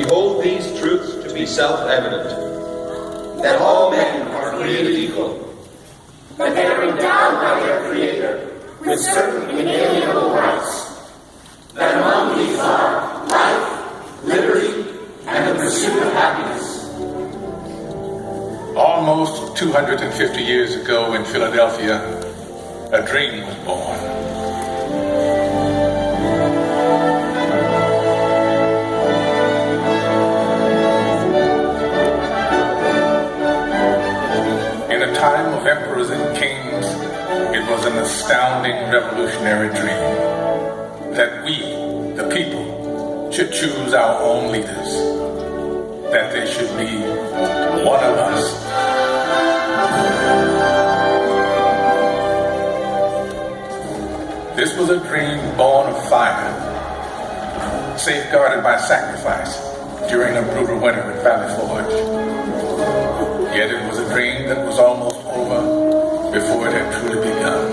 we hold these truths to be self-evident, that all men are created equal, that they are endowed by their Creator with certain inalienable rights, that among these are life, liberty, and the pursuit of happiness. Almost 250 years ago in Philadelphia, a dream was born. In a time of emperors and kings, it was an astounding revolutionary dream that we, the people, should choose our own leaders, that they should be one of us. This was a dream born of fire, safeguarded by sacrifice during a brutal winter at Valley Forge. Yet it was a dream that was almost over before it had truly begun.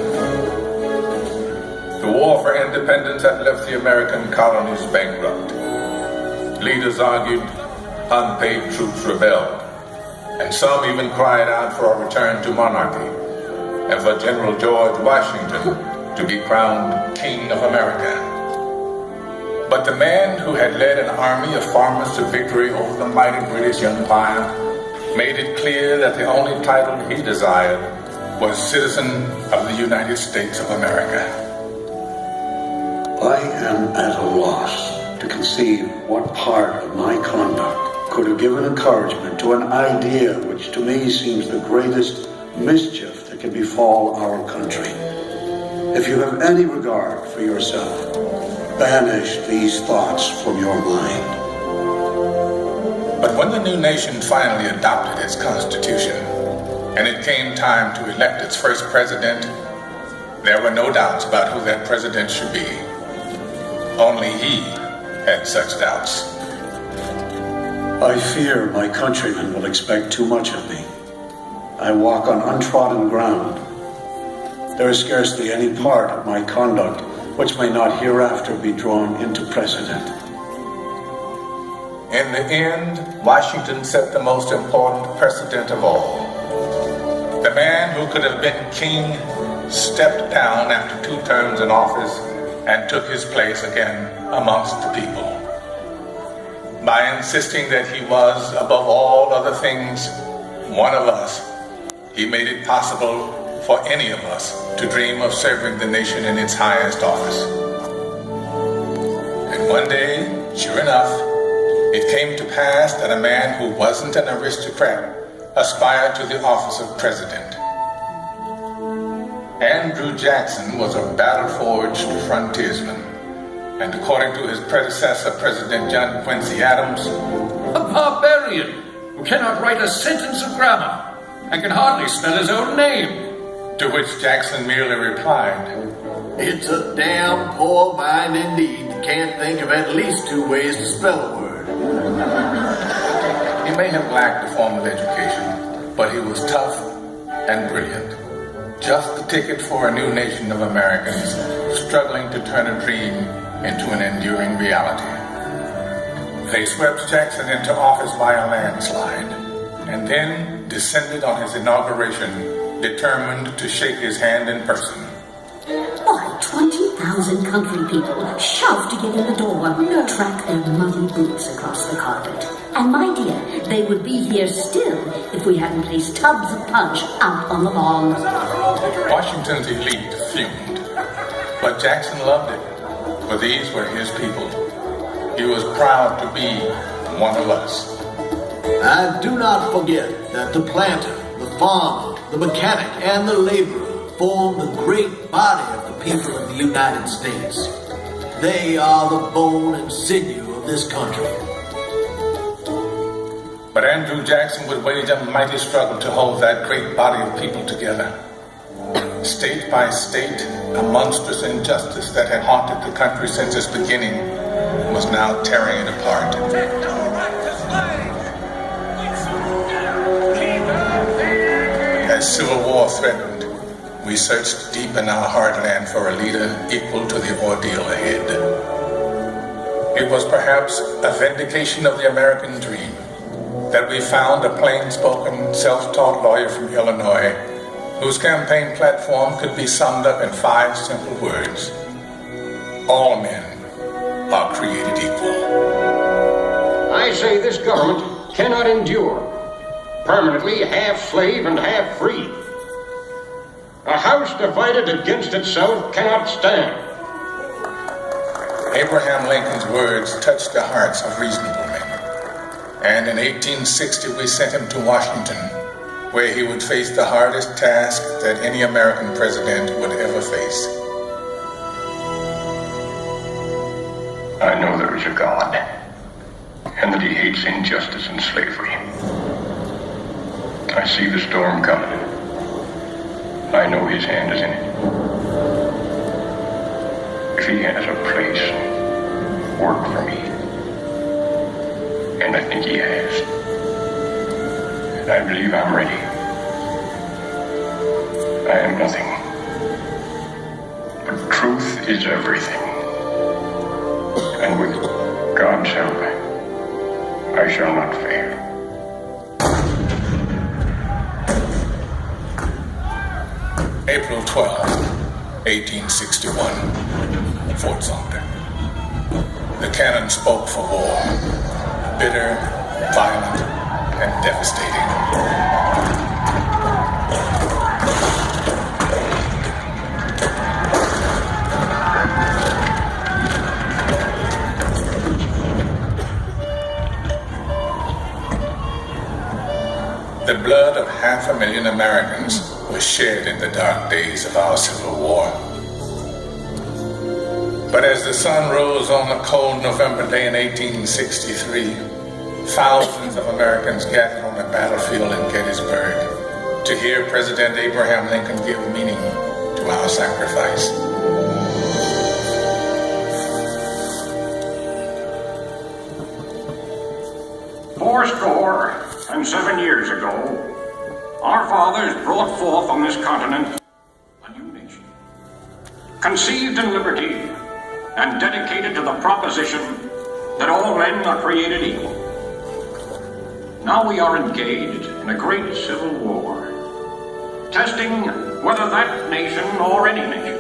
The war for independence had left the American colonies bankrupt. Leaders argued, unpaid troops rebelled, and some even cried out for a return to monarchy and for General George Washington to be crowned King of America. But the man who had led an army of farmers to victory over the mighty British Empire made it clear that the only title he desired was citizen of the United States of America. I am at a loss to conceive what part of my conduct could have given encouragement to an idea which to me seems the greatest mischief that can befall our country. If you have any regard for yourself, banish these thoughts from your mind. But when the new nation finally adopted its constitution, and it came time to elect its first president, there were no doubts about who that president should be. Only he had such doubts. I fear my countrymen will expect too much of me. I walk on untrodden ground. There is scarcely any part of my conduct which may not hereafter be drawn into precedent. In the end, Washington set the most important precedent of all. The man who could have been king stepped down after 2 terms in office and took his place again amongst the people. By insisting that he was, above all other things, one of us, he made it possible for any of us to dream of serving the nation in its highest office. And one day, sure enough, it came to pass that a man who wasn't an aristocrat aspired to the office of president. Andrew Jackson was a battle-forged frontiersman, and according to his predecessor, President John Quincy Adams, a barbarian who cannot write a sentence of grammar and can hardly spell his own name. To which Jackson merely replied, "It's a damn poor mind indeed that can't think of at least 2 ways to spell a word." He may have lacked a formal education, but he was tough and brilliant. Just the ticket for a new nation of Americans struggling to turn a dream into an enduring reality. They swept Jackson into office by a landslide, and then descended on his inauguration, determined to shake his hand in person. Why, 20,000 country people shoved to get in the door, track their muddy boots across the carpet. And my dear, they would be here still if we hadn't placed tubs of punch out on the lawn. Washington's elite fumed, but Jackson loved it, for these were his people. He was proud to be one of us. And do not forget that the planter, the farmer, the mechanic, and the laborer form the great body of the people of the United States. They are the bone and sinew of this country. But Andrew Jackson would wage a mighty struggle to hold that great body of people together. State by state, a monstrous injustice that had haunted the country since its beginning was now tearing it apart. As civil war threatened, we searched deep in our heartland for a leader equal to the ordeal ahead. It was perhaps a vindication of the American dream that we found a plain-spoken, self-taught lawyer from Illinois whose campaign platform could be summed up in 5 simple words. All men are created equal. I say this government cannot endure permanently half slave and half free. A house divided against itself cannot stand. Abraham Lincoln's words touched the hearts of reasonable men. And in 1860, we sent him to Washington, where he would face the hardest task that any American president would ever face. I know there is a God, and that he hates injustice and slavery. I see the storm coming. I know his hand is in it. If he has a place, work for me. And I think he has. And I believe I'm ready. I am nothing. But truth is everything. And with God's help, I shall not fail. April 12, 1861, Fort Sumter. The cannon spoke for war, bitter, violent, and devastating. The blood of 500,000 Americans was shed in the dark days of our Civil War. But as the sun rose on a cold November day in 1863, thousands of Americans gathered on the battlefield in Gettysburg to hear President Abraham Lincoln give meaning to our sacrifice. Fourscore and 7 years ago, our fathers brought forth on this continent a new nation, conceived in liberty and dedicated to the proposition that all men are created equal. Now we are engaged in a great civil war, testing whether that nation or any nation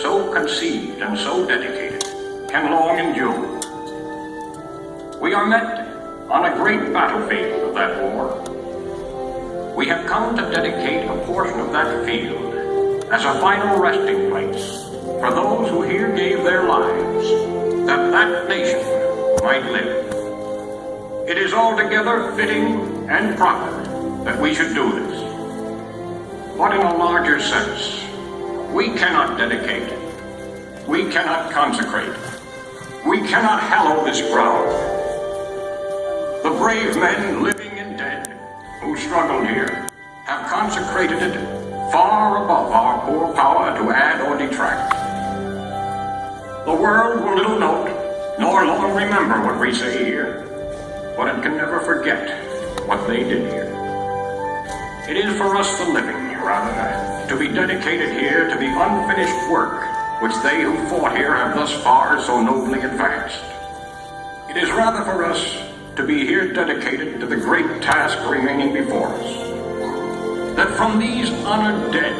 so conceived and so dedicated can long endure. We are met on a great battlefield of that war. We have come to dedicate a portion of that field as a final resting place for those who here gave their lives that that nation might live. It is altogether fitting and proper that we should do this. But in a larger sense, we cannot dedicate, we cannot consecrate, we cannot hallow this ground. The brave men, living and dead, who struggled here, have consecrated it far above our poor power to add or detract. The world will little note, nor long remember what we say here, but it can never forget what they did here. It is for us, the living, rather, to be dedicated here to the unfinished work which they who fought here have thus far so nobly advanced. It is rather for us to be here dedicated to the great task remaining before us, that from these honored dead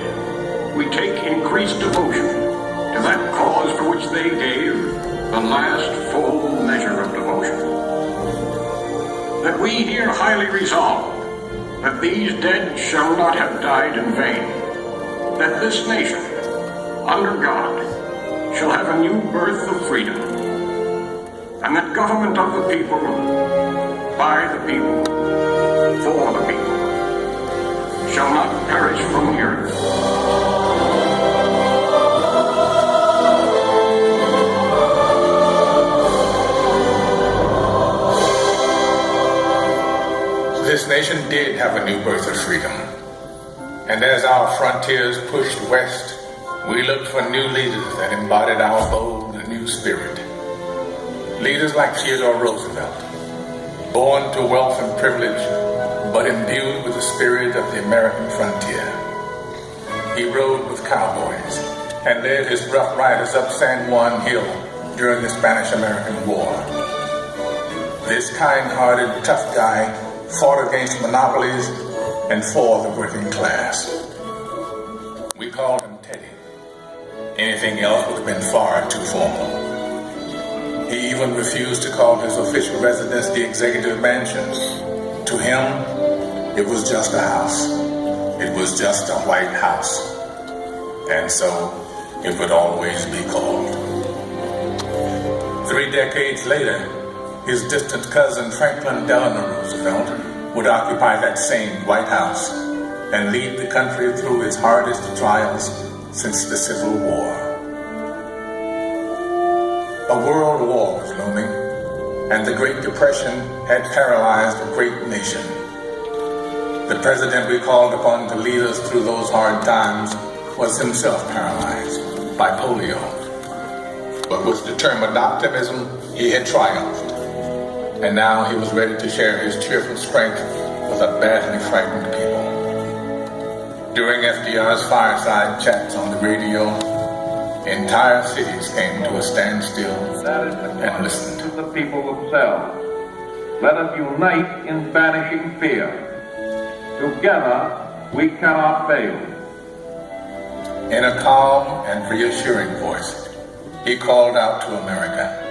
we take increased devotion to that cause for which they gave the last full measure of devotion. That we here highly resolve that these dead shall not have died in vain, that this nation, under God, shall have a new birth of freedom, and that government of the people, by the people, for the people, shall not perish from the earth. This nation did have a new birth of freedom. And as our frontiers pushed west, we looked for new leaders that embodied our bold new spirit. Leaders like Theodore Roosevelt, born to wealth and privilege, but imbued with the spirit of the American frontier. He rode with cowboys and led his rough riders up San Juan Hill during the Spanish-American War. This kind-hearted, tough guy fought against monopolies and for the working class. We called him Teddy. Anything else would have been far too formal. He even refused to call his official residence the Executive Mansion. To him, it was just a house. It was just a White House. And so, it would always be called. 3 decades later, his distant cousin Franklin Delano Roosevelt would occupy that same White House and lead the country through its hardest trials since the Civil War. A world war was looming, and the Great Depression had paralyzed a great nation. The president we called upon to lead us through those hard times was himself paralyzed by polio. But with determined optimism, he had triumphed. And now he was ready to share his cheerful strength with a badly frightened people. During FDR's fireside chats on the radio, entire cities came to a standstill and listened. To the people themselves. Let us unite in banishing fear. Together, we cannot fail. In a calm and reassuring voice, he called out to America,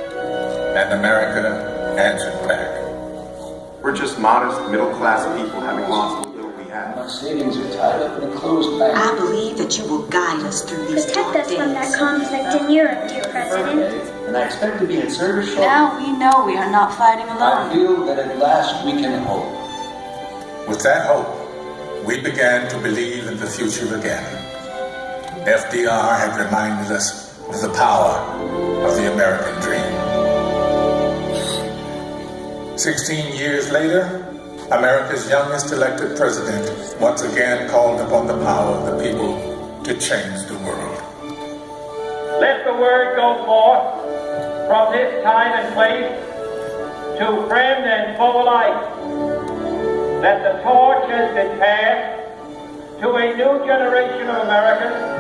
and America answered back. We're just modest, middle-class people having lost the little we have. Our savings are tied up in a closed bank. I believe that you will guide us through these dark days. Protect us from that conflict in Europe, dear President. And I expect to be in service shortly. Now we know we are not fighting alone. I feel that at last we can hope. With that hope, we began to believe in the future again. FDR had reminded us of the power of the American dream. 16 years later, America's youngest elected president once again called upon the power of the people to change the world. Let the word go forth from this time and place to friend and foe alike that the torch has been passed to a new generation of Americans.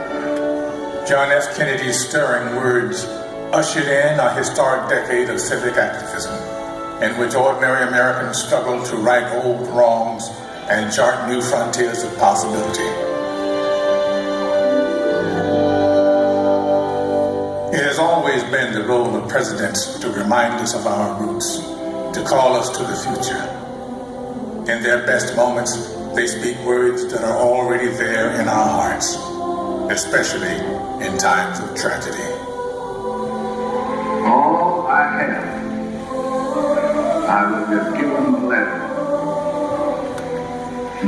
John F. Kennedy's stirring words ushered in a historic decade of civic activism, in which ordinary Americans struggled to right old wrongs and chart new frontiers of possibility. It has always been the role of presidents to remind us of our roots, to call us to the future. In their best moments, they speak words that are already there in our hearts, especially in times of tragedy. All I have, I would have given gladly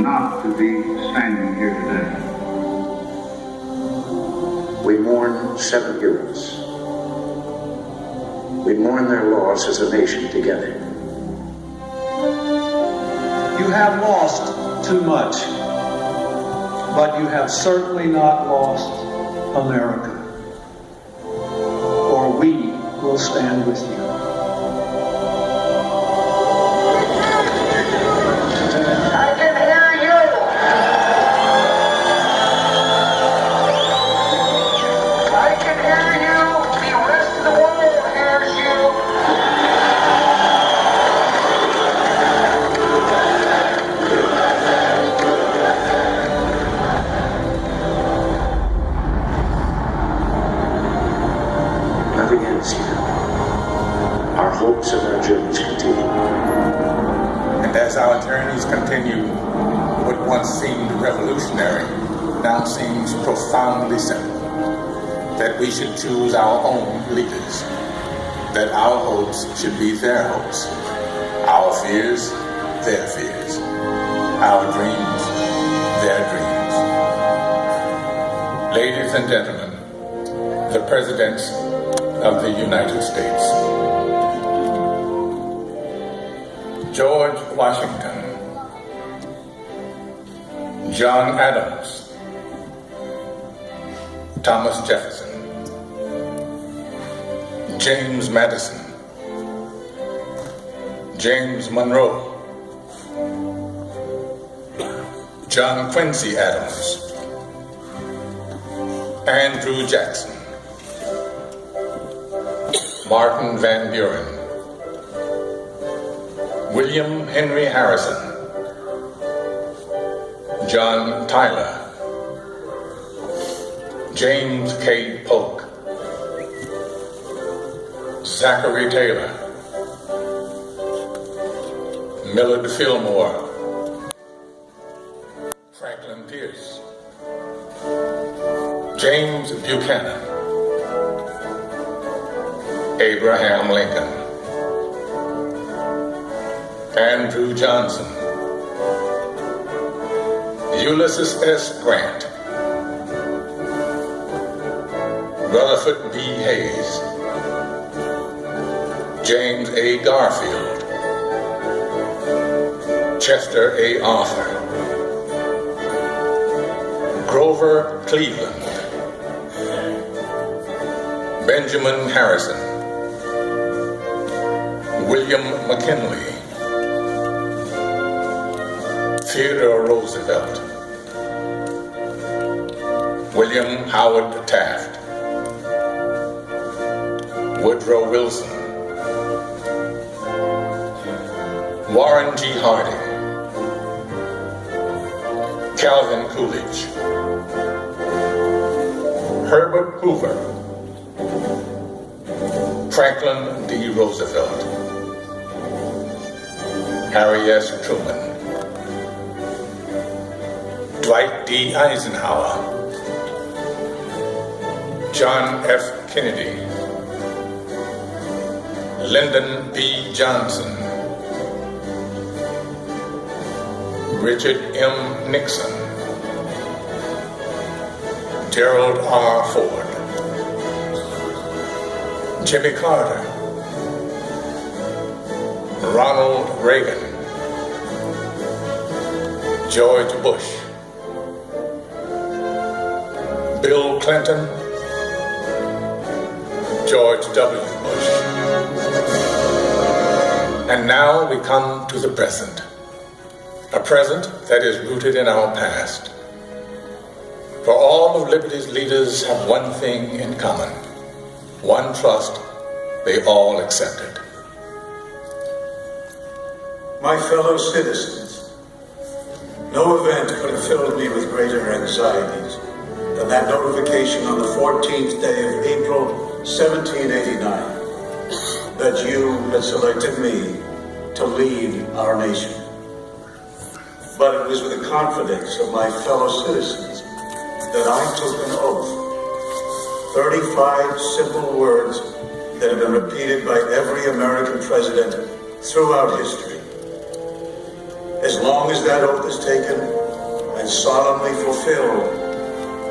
not to be standing here today. We mourn 7 heroes. We mourn their loss as a nation together. You have lost too much, but you have certainly not lost America. For we will stand with you. Nothing ends here. Our hopes and our journeys continue. And as our journeys continue, what once seemed revolutionary now seems profoundly simple. That we should choose our own leaders. That our hopes should be their hopes. Our fears, their fears. Our dreams, their dreams. Ladies and gentlemen, the presidents of the United States. George Washington, John Adams, Thomas Jefferson, James Madison, James Monroe, John Quincy Adams, Andrew Jackson, Martin Van Buren, William Henry Harrison, John Tyler, James K. Polk, Zachary Taylor, Millard Fillmore, Franklin Pierce, James Buchanan, Abraham Lincoln, Andrew Johnson, Ulysses S. Grant, Rutherford B. Hayes, James A. Garfield, Chester A. Arthur, Grover Cleveland, Benjamin Harrison, William McKinley, Theodore Roosevelt, William Howard Taft, Woodrow Wilson, Warren G. Harding, Calvin Coolidge, Herbert Hoover, Franklin D. Roosevelt, Harry S. Truman, Dwight D. Eisenhower, John F. Kennedy, Lyndon B. Johnson, Richard M. Nixon, Gerald R. Ford, Jimmy Carter, Ronald Reagan, George Bush, Bill Clinton, George W. Bush. And now we come to the present. A present that is rooted in our past. For all of liberty's leaders have one thing in common. One trust they all accepted. My fellow citizens, no event could have filled me with greater anxieties than that notification on the 14th day of April, 1789, that you had selected me to lead our nation. But it was with the confidence of my fellow citizens that I took an oath. 35 simple words that have been repeated by every American president throughout history. As long as that oath is taken and solemnly fulfilled,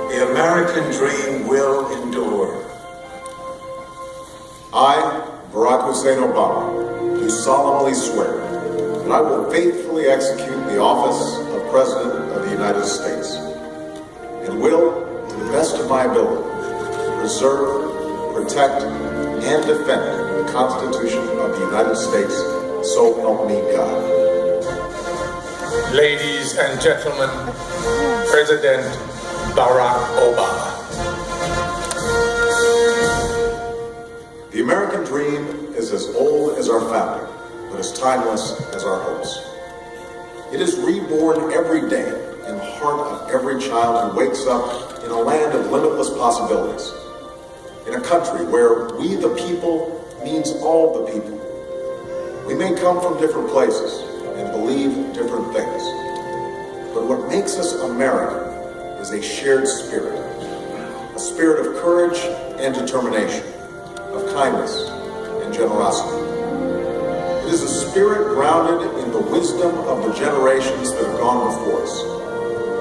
the American dream will endure. I, Barack Hussein Obama, do solemnly swear that I will faithfully execute the office of President of the United States and will, to the best of my ability, preserve, protect, and defend the Constitution of the United States, so help me God. Ladies and gentlemen, President Barack Obama. The American dream is as old as our founding, but as timeless as our hopes. It is reborn every day in the heart of every child who wakes up in a land of limitless possibilities. In a country where we the people means all the people. We may come from different places and believe different things, but what makes us American is a shared spirit, a spirit of courage and determination, of kindness and generosity. It is a spirit grounded in the wisdom of the generations that have gone before us,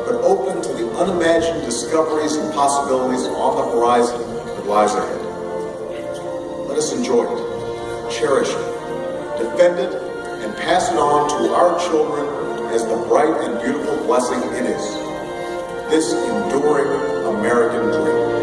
but open to the unimagined discoveries and possibilities on the horizon that lies ahead. Let us enjoy it, cherish it, defend it, and pass it on to our children as the bright and beautiful blessing it is. This enduring American dream.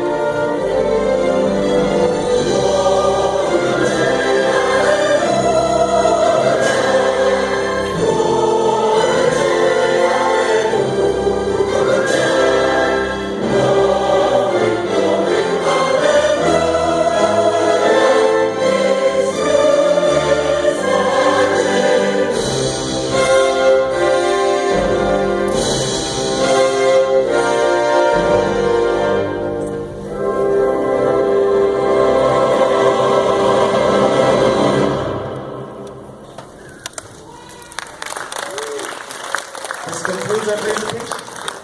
representation.